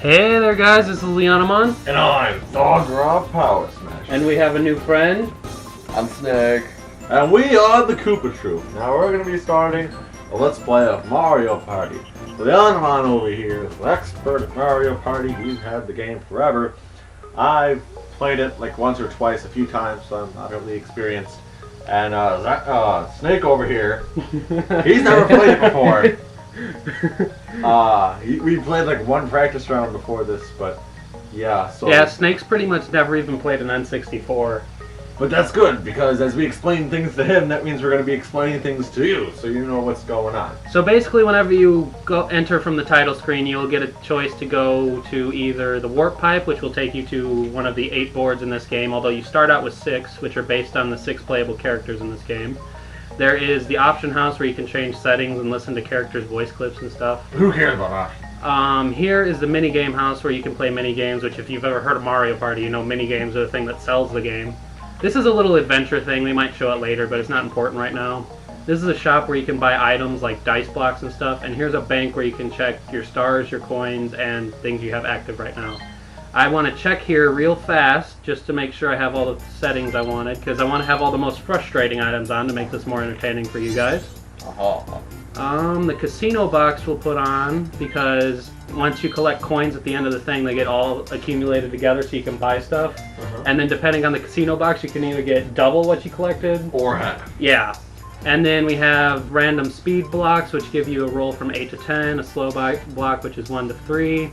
Hey there guys, this is Leonamon. And I'm Dog Power Smash. And we have a new friend. I'm Snake. And we are the KoopaTroupe. Now we're going to be starting a Let's Play of Mario Party. So Leonamon over here is the expert at Mario Party. He's had the game forever. I've played it like once or twice, a few times, so I'm not really experienced. And Snake over here, he's never played it before. We played like one practice round before this, but yeah. So yeah, Snake's pretty much never even played an N64. But that's good, because as we explain things to him, that means we're going to be explaining things to you, so you know what's going on. So basically, whenever you enter from the title screen, you'll get a choice to go to either the Warp Pipe, which will take you to one of the 8 boards in this game, although you start out with 6, which are based on the 6 playable characters in this game. There is the Option House, where you can change settings and listen to characters' voice clips and stuff. Who cares about that? Here is the minigame house, where you can play minigames, which if you've ever heard of Mario Party, you know minigames are the thing that sells the game. This is a little adventure thing. They might show it later, but it's not important right now. This is a shop where you can buy items like dice blocks and stuff, and here's a bank where you can check your stars, your coins, and things you have active right now. I want to check here real fast just to make sure I have all the settings I wanted, because I want to have all the most frustrating items on to make this more entertaining for you guys. The casino box we'll put on, because once you collect coins at the end of the thing, they get all accumulated together so you can buy stuff. And then depending on the casino box, you can either get double what you collected. Or half. Yeah. And then we have random speed blocks, which give you a roll from 8 to 10, a slow block, which is 1 to 3.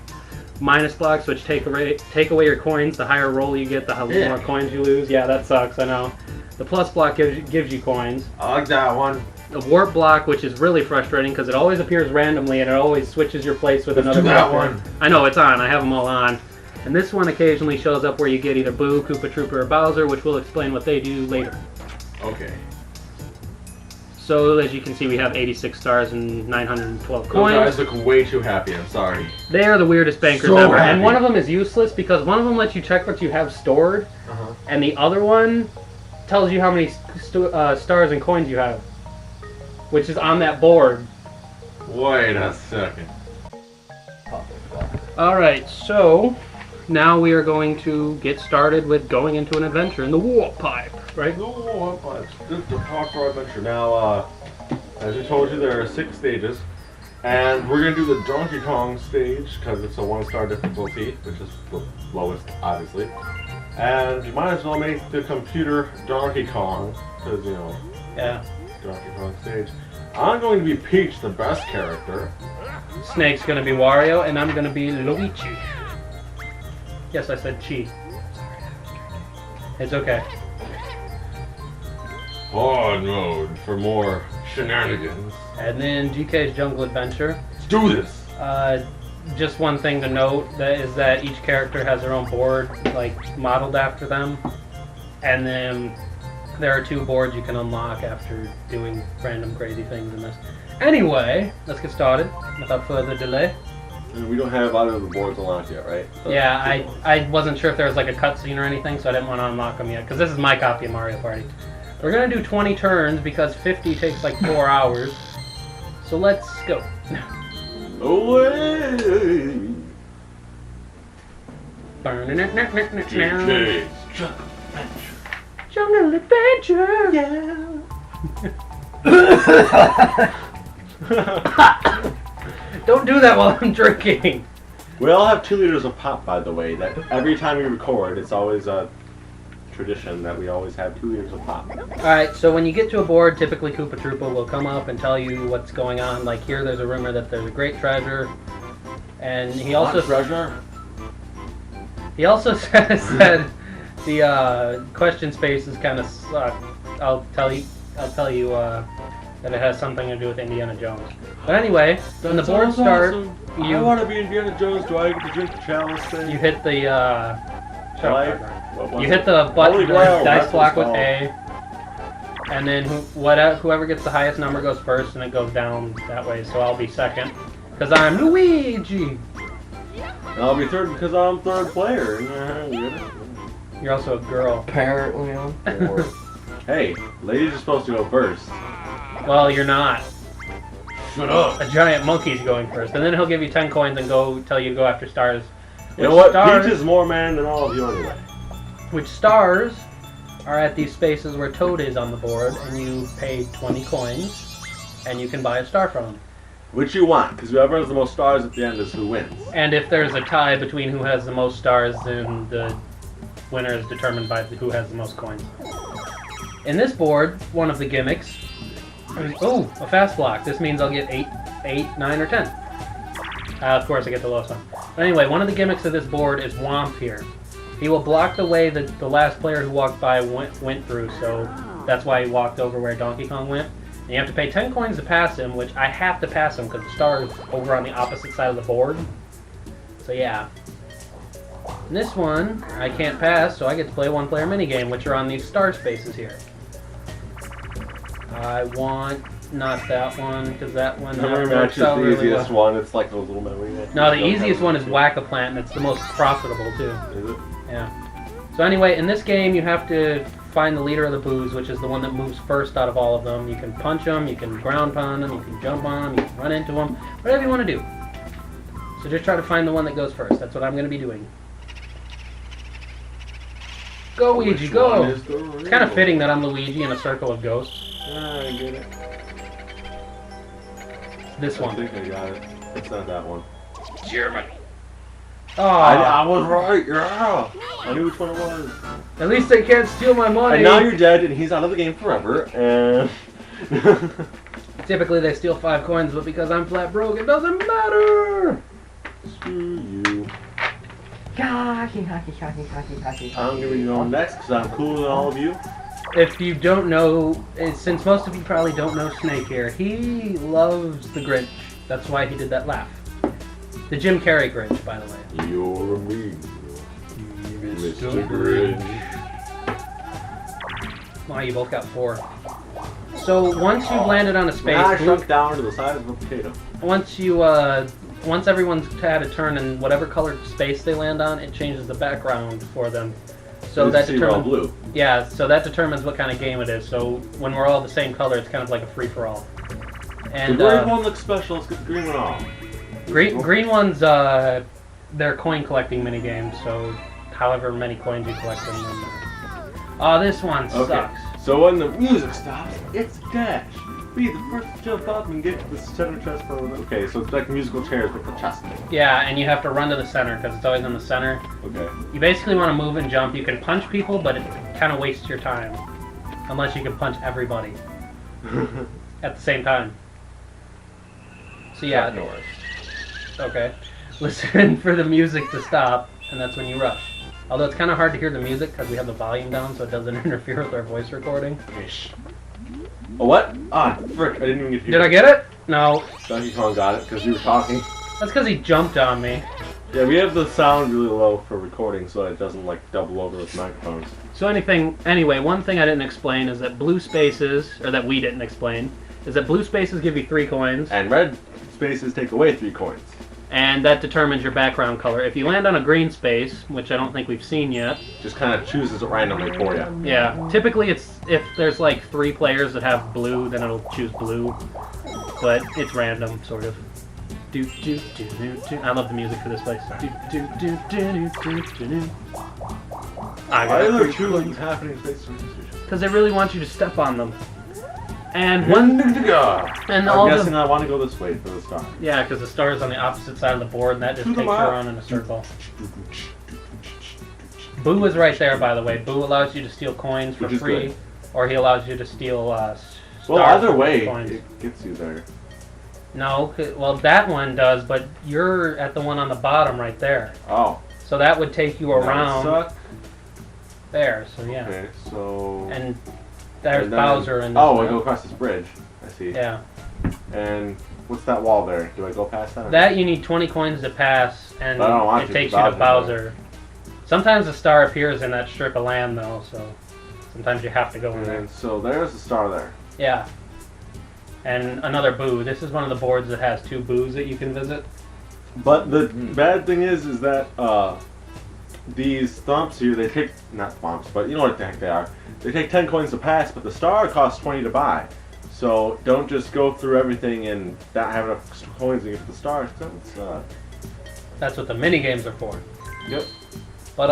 Minus blocks, which take away your coins. The higher roll you get, the more coins you lose. Yeah, that sucks, I know. The plus block gives you coins. I like that one. The warp block, which is really frustrating because it always appears randomly and it always switches your place with another character. I know, it's on. I have them all on. And this one occasionally shows up where you get either Boo, KoopaTroupe, or Bowser, which we'll explain what they do later. Okay. So, as you can see, we have 86 stars and 912 Those coins. guys look way too happy, I'm sorry. They are the weirdest bankers So ever. happy. And one of them is useless because one of them lets you check what you have stored, and the other one tells you how many stars and coins you have, which is on that board. Wait a second. Alright, so now we are going to get started with going into an adventure in the Warp Pipe, right? This is the parkour adventure. Now, as I told you, there are 6 stages, and we're going to do the Donkey Kong stage, because it's a 1-star difficulty, which is the lowest, obviously. And you might as well make the computer Donkey Kong, because, you know, Donkey Kong stage. I'm going to be Peach, the best character. Snake's going to be Wario, and I'm going to be Luigi. Yes, I said Chi. It's okay. Hard mode for more shenanigans. And then GK's Jungle Adventure. Let's do this! Just one thing to note is that each character has their own board, like, modeled after them. And then there are 2 boards you can unlock after doing random crazy things in this. Anyway, let's get started without further delay. And we don't have either of the boards unlocked yet, right? So Yeah, I wasn't sure if there was like a cutscene or anything, so I didn't want to unlock them yet, because this is my copy of Mario Party. We're going to do 20 turns because 50 takes like 4 hours. So let's go. Away! GK's Jungle Adventure! Jungle Adventure, yeah! Don't do that while I'm drinking! We all have 2 liters of pop, by the way. That every time we record, it's always a tradition that we always have 2 liters of pop. Alright, so when you get to a board, typically KoopaTroupe will come up and tell you what's going on. Like here, there's a rumor that there's a great treasure. And he also treasure? He also said the question spaces kind of suck. I'll tell you that it has something to do with Indiana Jones. But anyway, when the board starts, I want to be Indiana Jones. Do I get to drink the chalice thing? you hit the you it? hit the button, Holy the Grail, dice that's block what with it's A, and then whoever gets the highest number goes first, and it goes down that way. So I'll be second, because I'm Luigi. And I'll be third because I'm third player. You're also a girl. Apparently, I'm 4. Hey, ladies are supposed to go first. Well, you're not. Shut up. A giant monkey's going first, and then he'll give you 10 coins and tell you to go after stars You know what? Peach is more man than all of you anyway. Which stars are at these spaces where Toad is on the board, and you pay 20 coins, and you can buy a star from them. Which you want, because whoever has the most stars at the end is who wins. And if there's a tie between who has the most stars, then the winner is determined by who has the most coins. In this board, one of the gimmicks is, oh, a fast block. This means I'll get 8, 9, or 10. Of course, I get the lowest one. But anyway, one of the gimmicks of this board is Womp here. He will block the way that the last player who walked by went through, so that's why he walked over where Donkey Kong went. And you have to pay 10 coins to pass him, which I have to pass him because the star is over on the opposite side of the board. So yeah. And this one, I can't pass, so I get to play a one-player minigame, which are on these star spaces here. I want not that one, because that one match is the really easiest one. It's like those little memory. No, the easiest one is Whack-A-Plant, and it's the most profitable, too. Is it? Yeah. So anyway, in this game, you have to find the leader of the boos, which is the one that moves first out of all of them. You can punch them, you can ground pound them, you can jump on them, you can run into them, whatever you want to do. So just try to find the one that goes first. That's what I'm going to be doing. Go, Luigi, go! It's kind of fitting that I'm Luigi in a circle of ghosts. I get it. This one. I think I got it. It's not that one. Germany. Oh, I was right. Yeah. I knew which one it was. At least they can't steal my money. And now you're dead, and he's out of the game forever. And typically they steal 5 coins, but because I'm flat broke, it doesn't matter. Screw you. I'm gonna be going next because I'm cooler than all of you. If you don't know, since most of you probably don't know Snake here, he loves the Grinch. That's why he did that laugh. The Jim Carrey Grinch, by the way. You're a mean Mr. Grinch. Wow, you both got 4. So once you've landed on a space, I shrunk down to the size of a potato. Once everyone's had a turn in whatever colored space they land on, it changes the background for them. So that determines blue. Yeah, so that determines what kind of game it is. So when we're all the same color, it's kind of like a free for all. And the green one looks special. Let's get the green one off. Green ones, they're coin collecting mini games. So however many coins you collect them. Oh, this one sucks. So when the music stops, it's dash. Be the first to jump up and get to the center chest for okay, so it's like musical chairs with the chest thing. Yeah, and you have to run to the center because it's always in the center. Okay. You basically want to move and jump. You can punch people, but it kind of wastes your time. Unless you can punch everybody at the same time. So yeah. Okay. Listen for the music to stop, and that's when you rush. Although it's kind of hard to hear the music because we have the volume down so it doesn't interfere with our voice recording. Oh, what? Ah, frick, I didn't even get to hear. Did I get it? No. Donkey Kong got it because you were talking. That's because he jumped on me. Yeah, we have the sound really low for recording so it doesn't like double over with microphones. So anyway, one thing I didn't explain is that blue spaces, or that we didn't explain, is that blue spaces give you 3 coins. And red spaces take away 3 coins. And that determines your background color. If you land on a green space, which I don't think we've seen yet. Just kind of chooses it randomly for you. Yeah, typically it's if there's like 3 players that have blue, then it'll choose blue. But it's random, sort of. I love the music for this place. Why are there 2 things happening face to face? Because they really want you to step on them. And one and all I'm guessing I want to go this way for the star. Yeah, because the star is on the opposite side of the board, and that just takes you around in a circle. Boo is right there, by the way. Boo allows you to steal coins for free, or he allows you to steal stars. Well, either way, coins. it gets you there. No, well, that one does, but you're at the one on the bottom right there. Oh. So that would take you around there, so yeah. Okay, so... And there's Bowser and... Oh, I go across this bridge. I see. Yeah. And what's that wall there? Do I go past that? That you need 20 coins to pass, and it takes you to Bowser. There. Sometimes a star appears in that strip of land, though, so sometimes you have to go in there. And so there's the star there. Yeah. And another Boo. This is one of the boards that has 2 Boos that you can visit. But the bad thing is that these thumps here, they take, not thumps, but you know what the heck they are. They take 10 coins to pass, but the star costs 20 to buy. So don't just go through everything and not have enough coins to get the star. That's what the mini games are for. Yep. But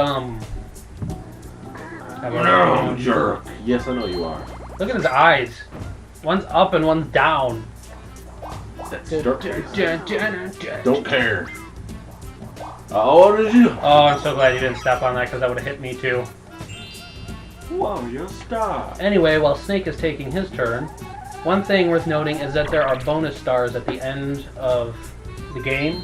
No, jerk. Yes, I know you are. look at his eyes. One's up and one's down. That's jerk. Don't care. Oh, what did you? Oh, I'm so glad you didn't step on that because that would have hit me too. Whoa, you stop. Anyway, while Snake is taking his turn, one thing worth noting is that there are bonus stars at the end of the game.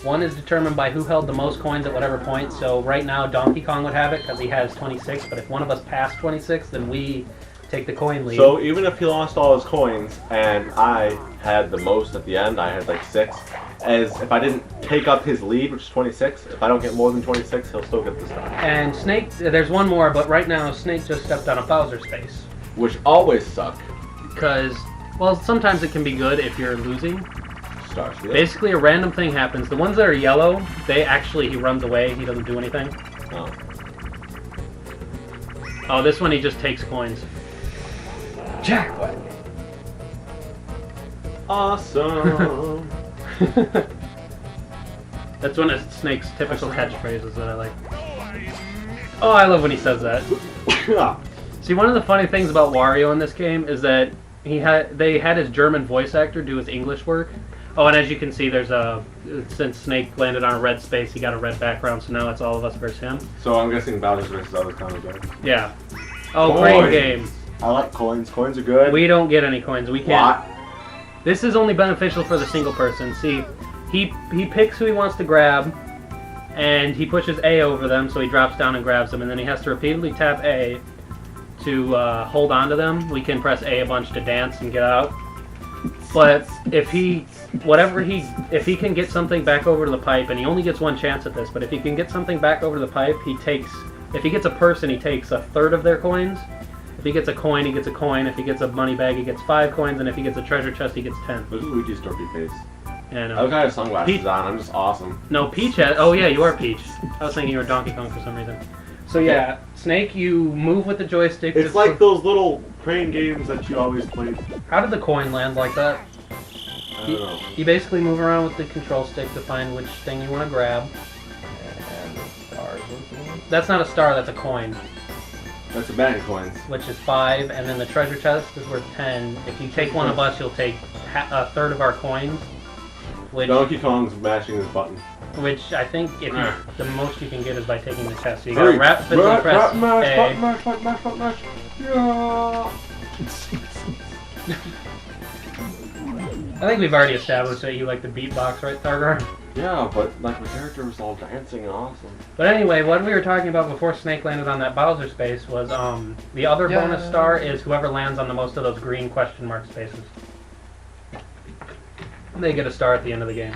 One is determined by who held the most coins at whatever point. So right now Donkey Kong would have it because he has 26, but if one of us passed 26, then we take the coin lead. So even if he lost all his coins and I had the most at the end, I had like 6. As if I didn't take up his lead, which is 26, if I don't get more than 26, he'll still get the star. And Snake, there's one more, but right now Snake just stepped on a Bowser space. Which always suck. Because, well, sometimes it can be good if you're losing. Stars. Yeah. Basically, a random thing happens. The ones that are yellow, he runs away. He doesn't do anything. Oh. Oh, this one he just takes coins. Jackpot. Awesome. That's one of Snake's typical catchphrases that I like. Oh, I love when he says that. See, one of the funny things about Wario in this game is that they had his German voice actor do his English work. Oh, and as you can see, since Snake landed on a red space, he got a red background, so now it's all of us versus him. So I'm guessing Bowser's versus other kind of game. Yeah. Oh, Coins. great game. I like coins. Coins are good. We don't get any coins. We can't. What? This is only beneficial for the single person. See, he picks who he wants to grab, and he pushes A over them, so he drops down and grabs them, and then he has to repeatedly tap A to hold on to them. We can press A a bunch to dance and get out. But if he can get something back over to the pipe, and he only gets one chance at this, but if he can get something back over to the pipe, if he gets a person, he takes a third of their coins. If he gets a coin, he gets a coin. If he gets a money bag, he gets 5 coins. And if he gets a treasure chest, he gets 10. Look at Luigi's derpy face. Yeah, no. I look, I have sunglasses Peach. on. I'm just awesome. No, Peach has... Oh, yeah, you are Peach. I was thinking you were Donkey Kong for some reason. So, yeah, Snake, you move with the joystick. It's like those little crane games that you always played. How did the coin land like that? I don't know. You basically move around with the control stick to find which thing you want to grab. And the stars. That's not a star, that's a coin, That's a bag of coins. which is 5, and then the treasure chest is worth 10. If you take one of us, you'll take a third of our coins, Donkey Kong's mashing his button. which I think the most you can get is by taking the chest. So you Hurry. gotta rapidly press mash, A. button mash, button mash, button mash. Yeah. I think we've already established that you like the beatbox, right, Thargar? Yeah, but like my character was all dancing and awesome. But anyway, what we were talking about before Snake landed on that Bowser space was the other bonus star is whoever lands on the most of those green question mark spaces. They get a star at the end of the game.